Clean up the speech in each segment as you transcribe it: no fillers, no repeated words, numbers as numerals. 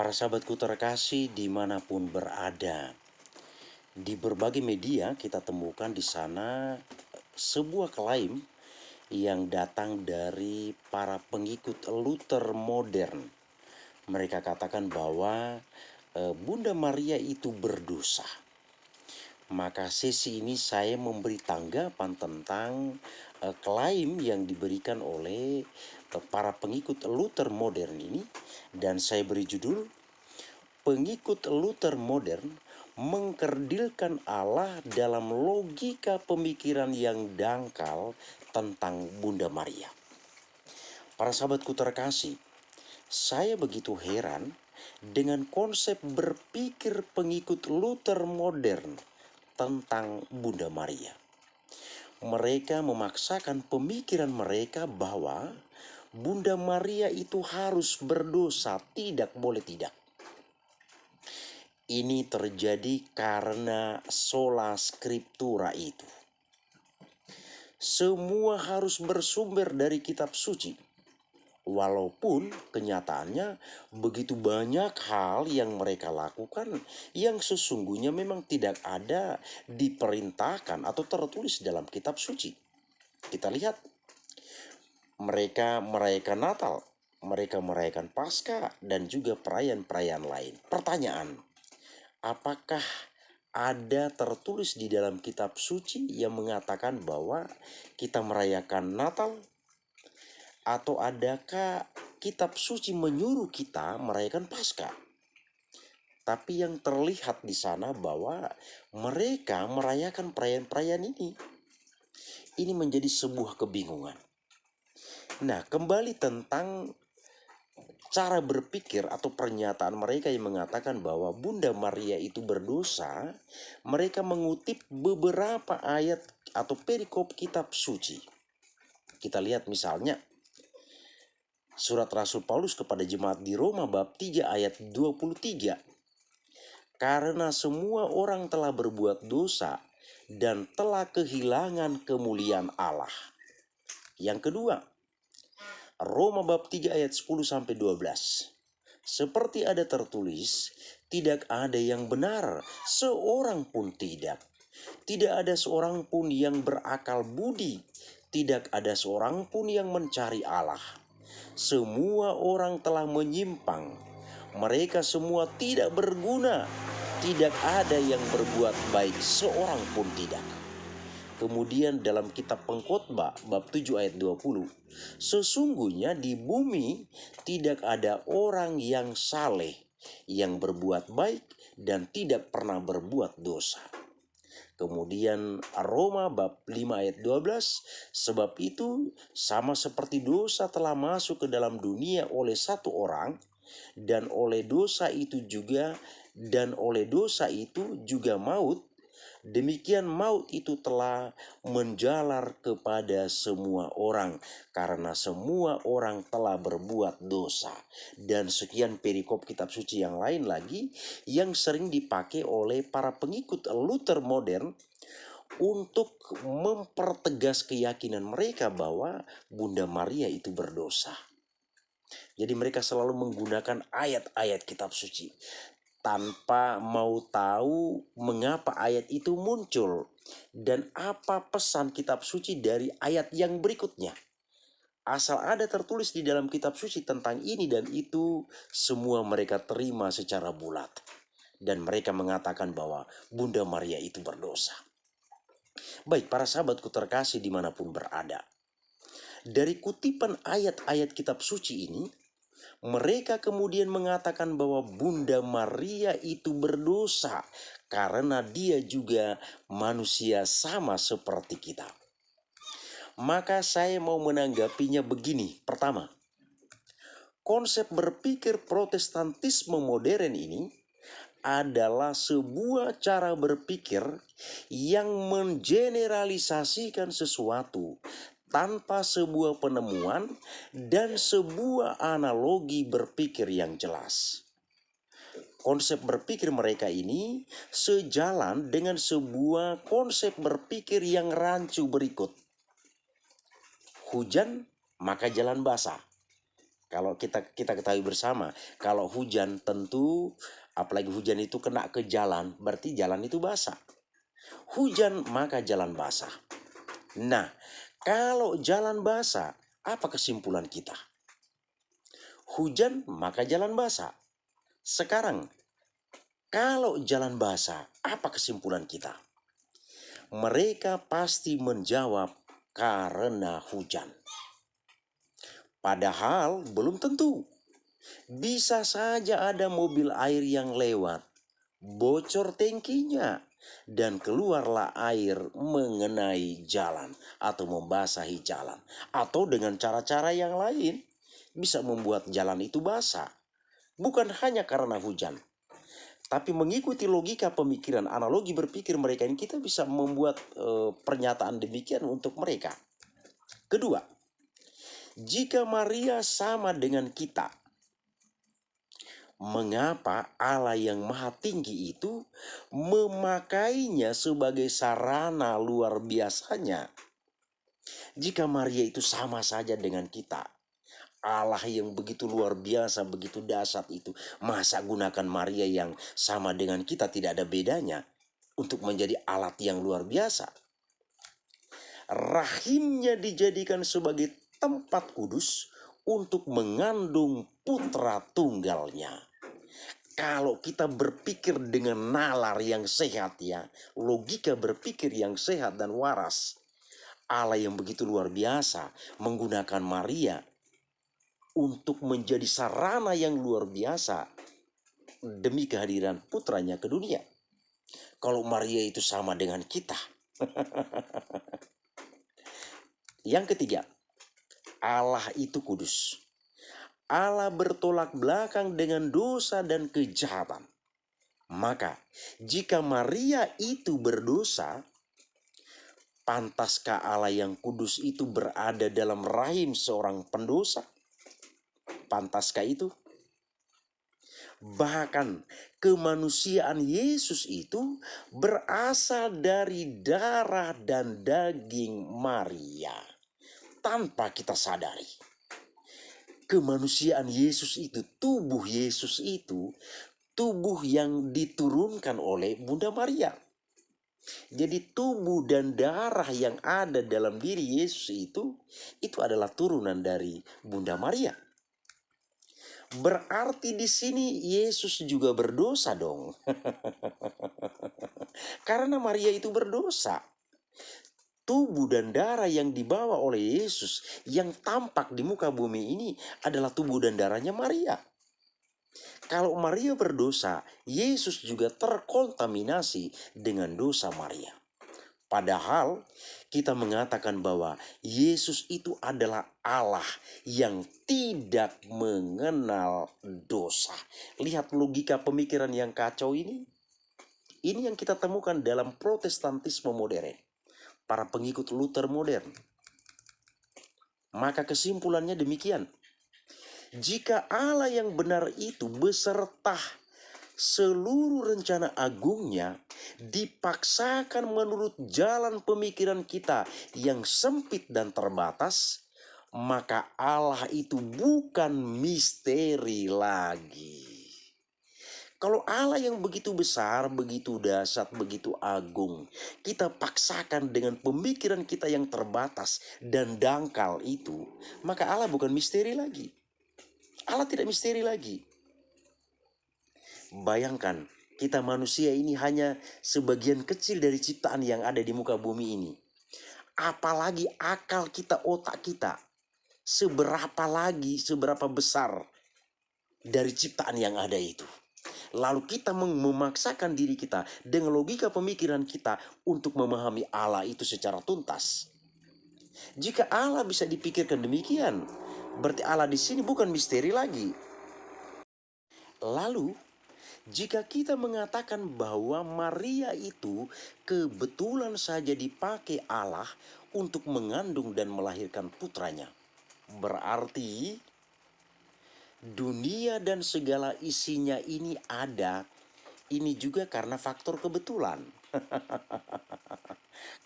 Para sahabatku terkasih dimanapun berada, di berbagai media kita temukan di sana sebuah klaim yang datang dari para pengikut Luther modern. Mereka katakan bahwa Bunda Maria itu berdosa. Maka sesi ini saya memberi tanggapan tentang klaim yang diberikan oleh para pengikut Luther modern ini, dan saya beri judul "Pengikut Luther modern mengkerdilkan Allah dalam logika pemikiran yang dangkal tentang Bunda Maria." Para sahabatku terkasih, saya begitu heran dengan konsep berpikir pengikut Luther modern tentang Bunda Maria. Mereka memaksakan pemikiran mereka bahwa Bunda Maria itu harus berdosa, tidak boleh tidak. Ini terjadi karena sola scriptura itu. Semua harus bersumber dari kitab suci. Walaupun kenyataannya begitu banyak hal yang mereka lakukan yang sesungguhnya memang tidak ada diperintahkan atau tertulis dalam kitab suci. Kita lihat, mereka merayakan Natal, mereka merayakan Paskah, dan juga perayaan-perayaan lain. Pertanyaan, apakah ada tertulis di dalam kitab suci yang mengatakan bahwa kita merayakan Natal? Atau adakah kitab suci menyuruh kita merayakan Paskah? Tapi yang terlihat di sana bahwa mereka merayakan perayaan-perayaan ini. Ini menjadi sebuah kebingungan. Nah, kembali tentang cara berpikir atau pernyataan mereka yang mengatakan bahwa Bunda Maria itu berdosa, mereka mengutip beberapa ayat atau perikop kitab suci. Kita lihat misalnya surat Rasul Paulus kepada jemaat di Roma bab 3 ayat 23. Karena semua orang telah berbuat dosa dan telah kehilangan kemuliaan Allah. Yang kedua, Roma bab 3 ayat 10-12. Seperti ada tertulis, tidak ada yang benar, seorang pun tidak. Tidak ada seorang pun yang berakal budi, tidak ada seorang pun yang mencari Allah. Semua orang telah menyimpang, mereka semua tidak berguna, tidak ada yang berbuat baik, seorang pun tidak. Kemudian dalam kitab Pengkhotbah bab 7 ayat 20, sesungguhnya di bumi tidak ada orang yang saleh, yang berbuat baik dan tidak pernah berbuat dosa. Kemudian Roma bab 5 ayat 12, sebab itu sama seperti dosa telah masuk ke dalam dunia oleh satu orang, dan oleh dosa itu juga maut, demikian maut itu telah menjalar kepada semua orang karena semua orang telah berbuat dosa. Dan sekian perikop kitab suci yang lain lagi yang sering dipakai oleh para pengikut Luther modern untuk mempertegas keyakinan mereka bahwa Bunda Maria itu berdosa. Jadi mereka selalu menggunakan ayat-ayat kitab suci tanpa mau tahu mengapa ayat itu muncul dan apa pesan kitab suci dari ayat yang berikutnya. Asal ada tertulis di dalam kitab suci tentang ini dan itu, semua mereka terima secara bulat. Dan mereka mengatakan bahwa Bunda Maria itu berdosa. Baik, para sahabatku terkasih dimanapun berada, dari kutipan ayat-ayat kitab suci ini, mereka kemudian mengatakan bahwa Bunda Maria itu berdosa karena dia juga manusia sama seperti kita. Maka saya mau menanggapinya begini. Pertama, konsep berpikir Protestantisme modern ini adalah sebuah cara berpikir yang mengeneralisasikan sesuatu tanpa sebuah penemuan dan sebuah analogi berpikir yang jelas. Konsep berpikir mereka ini sejalan dengan sebuah konsep berpikir yang rancu berikut. Hujan, maka jalan basah. Kalau kita ketahui bersama, kalau hujan tentu, apalagi hujan itu kena ke jalan, berarti jalan itu basah. Hujan maka jalan basah. Nah, kalau jalan basah, apa kesimpulan kita? Hujan maka jalan basah. Sekarang, kalau jalan basah, apa kesimpulan kita? Mereka pasti menjawab karena hujan. Padahal belum tentu. Bisa saja ada mobil air yang lewat, bocor tangkinya, dan keluarlah air mengenai jalan atau membasahi jalan. Atau dengan cara-cara yang lain bisa membuat jalan itu basah. Bukan hanya karena hujan. Tapi mengikuti logika pemikiran, analogi berpikir mereka ini, kita bisa membuat pernyataan demikian untuk mereka. Kedua, jika Maria sama dengan kita, mengapa Allah yang maha tinggi itu memakainya sebagai sarana luar biasanya? Jika Maria itu sama saja dengan kita, Allah yang begitu luar biasa, begitu dahsyat itu, masa gunakan Maria yang sama dengan kita tidak ada bedanya untuk menjadi alat yang luar biasa? Rahimnya dijadikan sebagai tempat kudus untuk mengandung putra tunggalnya. Kalau kita berpikir dengan nalar yang sehat ya, logika berpikir yang sehat dan waras, Allah yang begitu luar biasa menggunakan Maria untuk menjadi sarana yang luar biasa demi kehadiran putranya ke dunia. Kalau Maria itu sama dengan kita. Yang ketiga, Allah itu kudus. Allah bertolak belakang dengan dosa dan kejahatan. Maka jika Maria itu berdosa, pantaskah Allah yang kudus itu berada dalam rahim seorang pendosa? Pantaskah itu? Bahkan kemanusiaan Yesus itu berasal dari darah dan daging Maria. Tanpa kita sadari, kemanusiaan Yesus itu, tubuh Yesus itu, tubuh yang diturunkan oleh Bunda Maria. Jadi tubuh dan darah yang ada dalam diri Yesus itu adalah turunan dari Bunda Maria. Berarti di sini Yesus juga berdosa dong. Karena Maria itu berdosa. Tubuh dan darah yang dibawa oleh Yesus yang tampak di muka bumi ini adalah tubuh dan darahnya Maria. Kalau Maria berdosa, Yesus juga terkontaminasi dengan dosa Maria. Padahal kita mengatakan bahwa Yesus itu adalah Allah yang tidak mengenal dosa. Lihat logika pemikiran yang kacau ini. Ini yang kita temukan dalam Protestantisme modern, para pengikut Luther modern. Maka kesimpulannya demikian. Jika Allah yang benar itu beserta seluruh rencana agungnya dipaksakan menurut jalan pemikiran kita yang sempit dan terbatas, maka Allah itu bukan misteri lagi. Kalau Allah yang begitu besar, begitu dahsyat, begitu agung, kita paksakan dengan pemikiran kita yang terbatas dan dangkal itu, maka Allah bukan misteri lagi. Allah tidak misteri lagi. Bayangkan, kita manusia ini hanya sebagian kecil dari ciptaan yang ada di muka bumi ini. Apalagi akal kita, otak kita, seberapa besar dari ciptaan yang ada itu. Lalu kita memaksakan diri kita dengan logika pemikiran kita untuk memahami Allah itu secara tuntas. Jika Allah bisa dipikirkan demikian, berarti Allah di sini bukan misteri lagi. Lalu, jika kita mengatakan bahwa Maria itu kebetulan saja dipakai Allah untuk mengandung dan melahirkan putranya, berarti Dunia dan segala isinya ini ada, ini juga karena faktor kebetulan.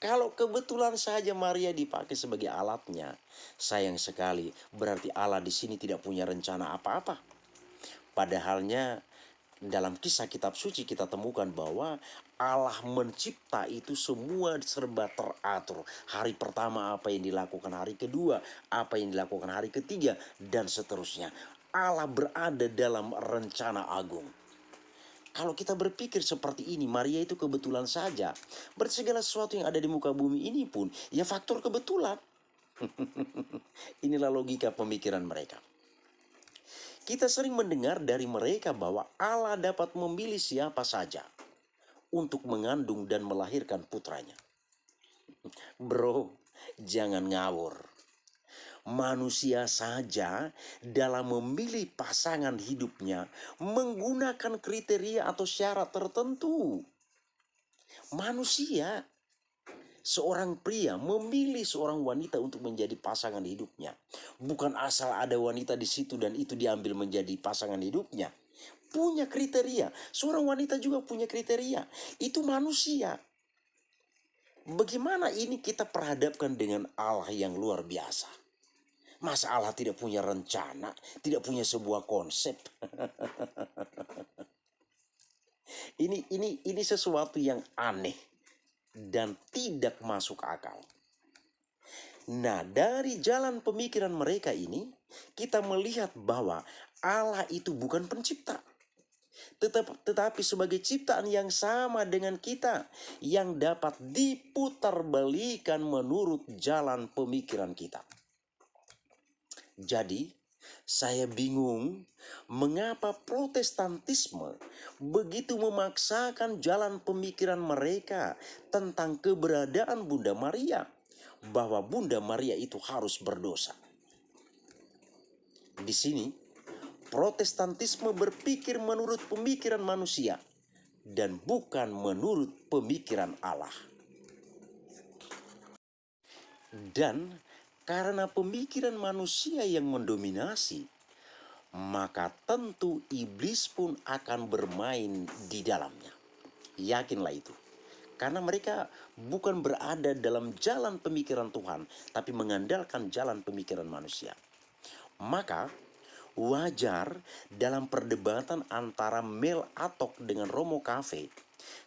Kalau kebetulan saja Maria dipakai sebagai alatnya, sayang sekali berarti Allah di sini tidak punya rencana apa-apa. Padahalnya dalam kisah kitab suci kita temukan bahwa Allah mencipta itu semua serba teratur. Hari pertama apa yang dilakukan, hari kedua apa yang dilakukan, hari ketiga, dan seterusnya. Allah berada dalam rencana agung. Kalau kita berpikir seperti ini, Maria itu kebetulan saja. Berarti segala sesuatu yang ada di muka bumi ini pun ya faktor kebetulan. Inilah logika pemikiran mereka. Kita sering mendengar dari mereka bahwa Allah dapat memilih siapa saja untuk mengandung dan melahirkan putranya. Bro, jangan ngawur. Manusia saja dalam memilih pasangan hidupnya menggunakan kriteria atau syarat tertentu. Manusia, seorang pria memilih seorang wanita untuk menjadi pasangan hidupnya. Bukan asal ada wanita di situ dan itu diambil menjadi pasangan hidupnya. Punya kriteria. Seorang wanita juga punya kriteria. Itu manusia. Bagaimana ini kita perhadapkan dengan Allah yang luar biasa? Masa Allah tidak punya rencana, tidak punya sebuah konsep? Ini sesuatu yang aneh dan tidak masuk akal. Nah, dari jalan pemikiran mereka ini, kita melihat bahwa Allah itu bukan pencipta. Tetapi sebagai ciptaan yang sama dengan kita, yang dapat diputarbalikan menurut jalan pemikiran kita. Jadi, saya bingung mengapa Protestantisme begitu memaksakan jalan pemikiran mereka tentang keberadaan Bunda Maria, bahwa Bunda Maria itu harus berdosa. Di sini, Protestantisme berpikir menurut pemikiran manusia dan bukan menurut pemikiran Allah. Dan karena pemikiran manusia yang mendominasi, maka tentu iblis pun akan bermain di dalamnya. Yakinlah itu. Karena mereka bukan berada dalam jalan pemikiran Tuhan, tapi mengandalkan jalan pemikiran manusia. Maka wajar dalam perdebatan antara Mel Atok dengan Romo Cafe,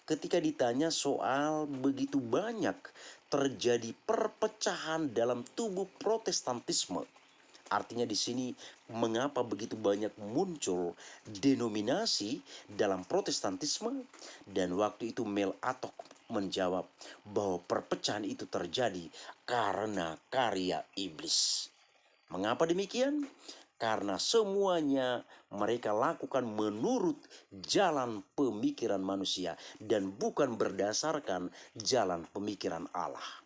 ketika ditanya soal begitu banyak terjadi perpecahan dalam tubuh Protestantisme. Artinya di sini mengapa begitu banyak muncul denominasi dalam Protestantisme, dan waktu itu Mel Atok menjawab bahwa perpecahan itu terjadi karena karya iblis. Mengapa demikian? Karena semuanya mereka lakukan menurut jalan pemikiran manusia dan bukan berdasarkan jalan pemikiran Allah.